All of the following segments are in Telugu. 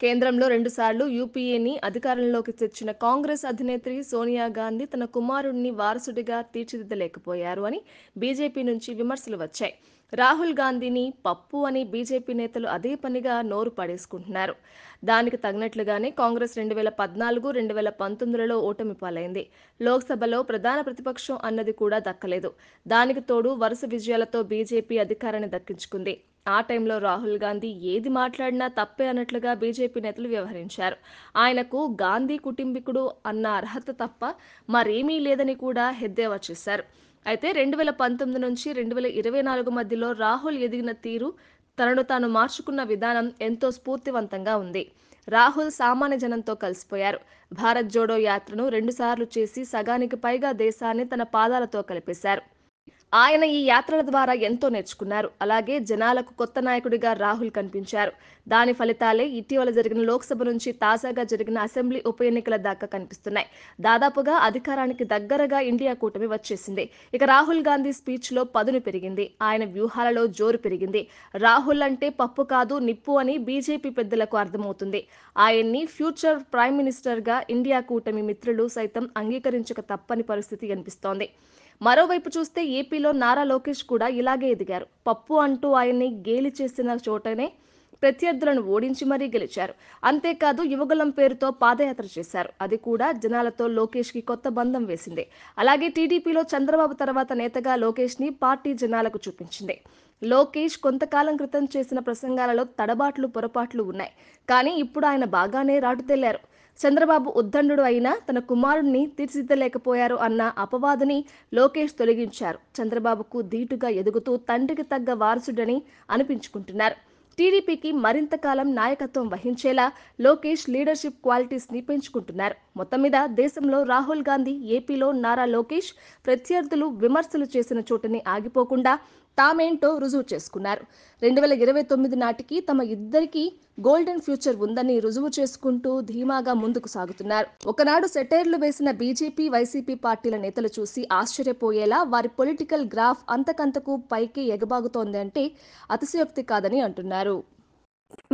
కేంద్రంలో 2 సార్లు యూపీఏని అధికారంలోకి తెచ్చిన కాంగ్రెస్ అధినేత్రి సోనియా గాంధీ తన కుమారుడిని వారసుడిగా తీర్చిదిద్దలేకపోయారు అని బీజేపీ నుంచి విమర్శలు వచ్చాయి. రాహుల్ గాంధీని పప్పు అని బీజేపీ నేతలు అదే పనిగా నోరు పడేసుకుంటున్నారు. దానికి తగినట్లుగానే కాంగ్రెస్ 2014, 2019లలో ఓటమి పాలైంది. లోక్సభలో ప్రధాన ప్రతిపక్షం అన్నది కూడా దక్కలేదు. దానికి తోడు వరుస విజయాలతో బీజేపీ అధికారాన్ని దక్కించుకుంది. ఆ టైంలో రాహుల్ గాంధీ ఏది మాట్లాడినా తప్పే అన్నట్లుగా బీజేపీ నేతలు వ్యవహరించారు. ఆయనకు గాంధీ కుటుంబీకుడు అన్న అర్హత తప్ప మరేమీ లేదని కూడా ఎద్దేవా చేశారు. అయితే 2019 నుంచి 2024 మధ్యలో రాహుల్ ఎదిగిన తీరు, తనను తాను మార్చుకున్న విధానం ఎంతో స్ఫూర్తివంతంగా ఉంది. రాహుల్ సామాన్య జనంతో కలిసిపోయారు. భారత్ జోడో యాత్రను 2 సార్లు చేసి సగానికి పైగా దేశాన్ని తన పాదాలతో కలిపేశారు. ఆయన ఈ యాత్రల ద్వారా ఎంతో నేర్చుకున్నారు. అలాగే జనాలకు కొత్త నాయకుడిగా రాహుల్ కనిపించారు. దాని ఫలితాలే ఇటీవల జరిగిన లోక్సభ నుంచి తాజాగా జరిగిన అసెంబ్లీ ఉప ఎన్నికల దాకా కనిపిస్తున్నాయి. దాదాపుగా అధికారానికి దగ్గరగా ఇండియా కూటమి వచ్చేసింది. ఇక రాహుల్ గాంధీ స్పీచ్లో పదును పెరిగింది. ఆయన వ్యూహాలలో జోరు పెరిగింది. రాహుల్ అంటే పప్పు కాదు నిప్పు అని బీజేపీ పెద్దలకు అర్థమవుతుంది. ఆయన్ని ఫ్యూచర్ ప్రైమ్ మినిస్టర్గా ఇండియా కూటమి మిత్రులు సైతం అంగీకరించక తప్పని పరిస్థితి కనిపిస్తోంది. మరోవైపు చూస్తే ఏపీలో నారా లోకేష్ కూడా ఇలాగే ఎదిగారు. పప్పు అంటూ ఆయన్ని గేలి చేసిన చోటనే ప్రత్యర్థులను ఓడించి మరీ గెలిచారు. అంతేకాదు యువగలం పేరుతో పాదయాత్ర చేశారు. అది కూడా జనాలతో లోకేష్కి కొత్త బంధం వేసింది. అలాగే టీడీపీలో చంద్రబాబు తర్వాత నేతగా లోకేష్ని పార్టీ జనాలకు చూపించింది. లోకేష్ కొంతకాలం క్రితం చేసిన ప్రసంగాలలో తడబాట్లు పొరపాట్లు ఉన్నాయి. కానీ ఇప్పుడు ఆయన బాగానే రాటుతెళ్లారు. చంద్రబాబు ఉద్దండుడు అయినా తన కుమారుడిని తీర్చిదిద్దలేకపోయారు అన్న అపవాదుని లోకేష్ తొలగించారు. చంద్రబాబుకు ధీటుగా ఎదుగుతూ తండ్రికి తగ్గ వారసుడని అనిపించుకుంటున్నారు. టీడీపీకి మరింత కాలం నాయకత్వం వహించేలా లోకేష్ లీడర్షిప్ క్వాలిటీస్ ని పెంచుకుంటున్నారు. మొత్తం మీద దేశంలో రాహుల్ గాంధీ, ఏపీలో నారా లోకేష్ ప్రత్యర్థులు విమర్శలు చేసిన చోటని ఆగిపోకుండా తామేంటో రుజువు చేసుకున్నారు. 2029 నాటికి తమ ఇద్దరికీ గోల్డెన్ ఫ్యూచర్ ఉందని రుజువు చేసుకుంటూ ధీమాగా ముందుకు సాగుతున్నారు. ఒకనాడు సెటైర్లు వేసిన బీజేపీ, వైసీపీ పార్టీల నేతలు చూసి ఆశ్చర్యపోయేలా వారి పొలిటికల్ గ్రాఫ్ అంతకంతకు పైకి ఎగబాగుతోంది అంటే అతిశయోక్తి కాదని అంటున్నారు.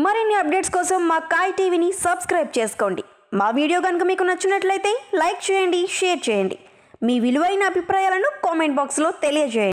మరిన్ని అప్డేట్స్ కోసం మా కాయ్ టీవీని సబ్స్క్రైబ్ చేసుకోండి. మా వీడియో కనుక మీకు నచ్చినట్లయితే లైక్ చేయండి, షేర్ చేయండి. మీ విలువైన అభిప్రాయాలను కామెంట్ బాక్స్లో తెలియజేయండి.